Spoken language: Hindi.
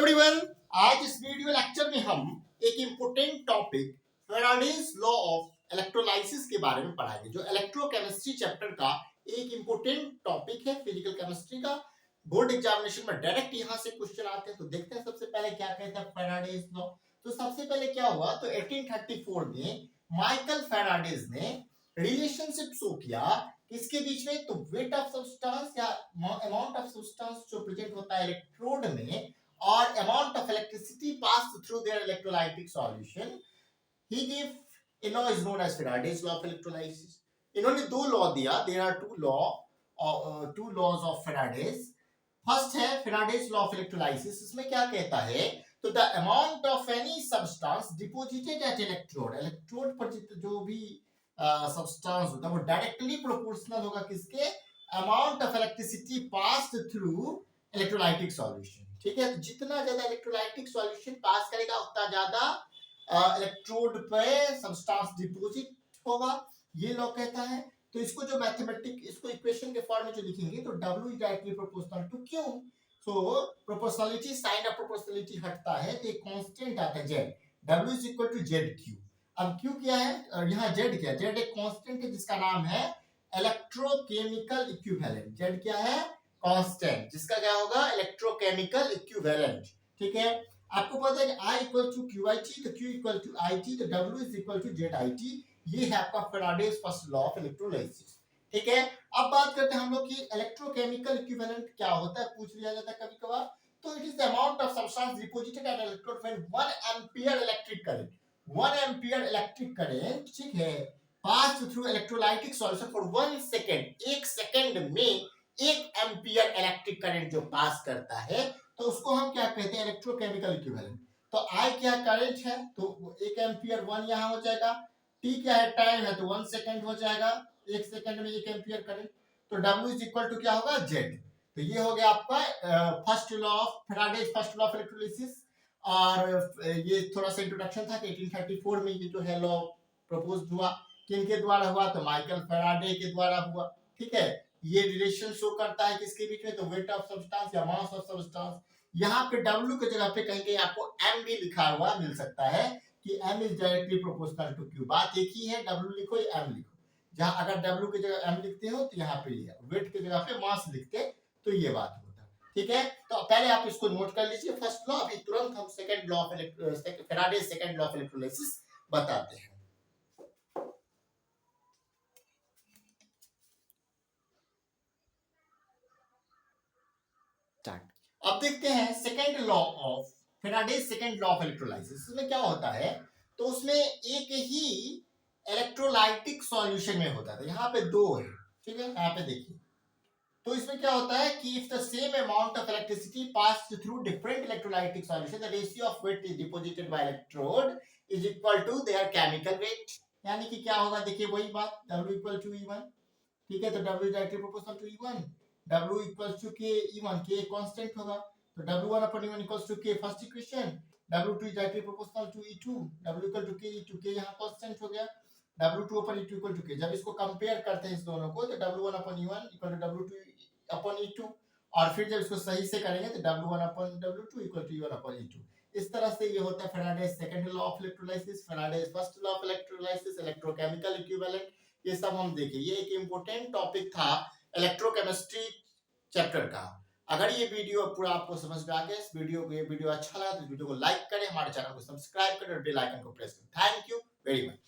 एवरीवन, आज इस वीडियो लेक्चर में हम एक important topic Faraday's law of electrolysis के बारे में पढ़ाएंगे, जो इलेक्ट्रोकेमिस्ट्री चैप्टर का एक इम्पोर्टेंट टॉपिक है फिजिकल केमिस्ट्री का। बोर्ड एग्जामिनेशन में डायरेक्ट यहाँ से क्वेश्चन आते हैं। तो देखते हैं सबसे पहले क्या कहता है फैराडेज लॉ। तो सबसे पहले क्या हुआ, तो 1834 में माइकल फैराडेज ने रिलेशनशिप शो किया किसके बीच में, तो वेट ऑफ सब्सटेंस या अमाउंट ऑफ सब्सटेंस जो प्रेजेंट होता है इलेक्ट्रोड में और amount of electricity passed through their electrolytic solution. He gave a law is known as Faraday's law of electrolysis. इन्होंने दो लॉ दिया. There are two laws of Faraday's. First है Faraday's law of electrolysis. इसमें क्या कहता है, तो the amount of any substance deposited at electrode पर जो भी substance होता है वो डायरेक्टली प्रोपोर्शनल होगा किसके, amount of electricity passed through electrolytic solution. ठीक है, तो जितना ज्यादा इलेक्ट्रोलाइटिक सॉल्यूशन पास करेगा उतना ज्यादा इलेक्ट्रोड पे सब्सटेंस डिपॉजिट होगा, ये लॉ कहता है. तो इसको जो इसको इक्वेशन के फॉर्म में जो लिखेंगे तो W is directly proportional to Q. So proportionality, sign of proportionality हटता है तो एक कांस्टेंट आता है Z. W is equal to ZQ. अब Q क्या है, यहाँ Z क्या है, Z एक कांस्टेंट है जिसका नाम है इलेक्ट्रोकेमिकल इक्विवेलेंट. Z क्या है, कांस्टेंट, जिसका क्या होगा, इलेक्ट्रोकेमिकल इक्विवेलेंट. ठीक है, आपको पता है कि I इक्वल टू QIT, तो Q इक्वल टू IT, तो W is equal to ZIT. ये है आपका Faraday's first law of electrolysis. ठीक है, अब बात करते हैं हम लोग की इलेक्ट्रोकेमिकल इक्विवेलेंट क्या होता है, पूछ लिया जाता है कभी कभार. तो it is the amount of substance deposited at electrode when 1 ampere electric current, 1 ampere electric current, ठीक है, pass through electrolytic solution for 1 second. एक सेकंड में 1 एम्पीयर इलेक्ट्रिक करंट जो पास करता है तो उसको हम क्या कहते हैं, इलेक्ट्रोकेमिकल इक्विवेलेंट. तो I क्या करंट है, तो 1 एम्पीयर 1 यहाँ हो जाएगा. T क्या है, टाइम है, तो 1 सेकंड हो जाएगा. 1 सेकंड में 1 एम्पीयर करंट. तो W इज इक्वल टू क्या होगा, Z. तो ये हो गया आपका first law of Faraday's first law of electrolysis. और ये थोड़ा सा इंट्रोडक्शन था कि 1834 में ये जो है लॉ प्रपोज हुआ. किनके द्वारा हुआ, तो माइकल फैराडे के द्वारा हुआ. ठीक है, ये रिलेशन शो करता है किसके बीच में, तो वेट ऑफ सब्सटेंस या मास ऑफ सब्सटेंस. यहाँ पे W की जगह पे कहीं आपको M भी लिखा हुआ मिल सकता है कि M is directly proportional to Q. बात एक ही है, W लिखो या M लिखो. जहाँ अगर W की जगह M लिखते हो तो यहाँ पे ये वेट की जगह पे मास लिखते तो ये बात होता. ठीक है, तो पहले आप इसको नोट कर लीजिए फर्स्ट लॉ. अभी तुरंत हम second law of Faraday's second law of electrolysis बताते हैं. अब देखते हैं second law of Faraday's second law of electrolysis. इसमें क्या होता है, तो उसमें एक ही इलेक्ट्रोलाइटिक सॉल्यूशन में होता है. यहाँ पे दो है, ठीक है, यहाँ पे देखिए. तो इसमें क्या होता है कि if the same amount of electricity passed through different electrolytic solution, the ratio of weight is deposited by electrode is equal to their chemical weight. यानी कि क्या होगा, देखिए वही बात, W इक्वल टू E1. ठीक है, तो W directly proportional to E1. W equals to K E1, K constant होगा, तो W1 upon E1 equals to K first equation. W2 is directly proportional to E2. W equal to K E2, K यहाँ कांस्टेंट हो गया. W2 upon E2 equal to K. जब इसको कंपेयर करते हैं इस दोनों को तो W1 upon E1 equal to W2 upon E2. और फिर जब इसको सही से करेंगे तो W1 upon W2 equal to E1 upon E2. इस तरह से ये होता है Faraday's second law of electrolysis, Faraday's first law of electrolysis, electrochemical equivalent. ये सब हम देखें. ये एक इंपॉर्टेंट टॉपिक था इलेक्ट्रोकेमिस्ट्री चैप्टर का. अगर ये वीडियो पूरा आपको समझ में आ गया, इस वीडियो को ये वीडियो अच्छा लगा तो वीडियो को लाइक करें, हमारे चैनल को सब्सक्राइब करें और बेल आइकन को प्रेस करें. Thank you very much.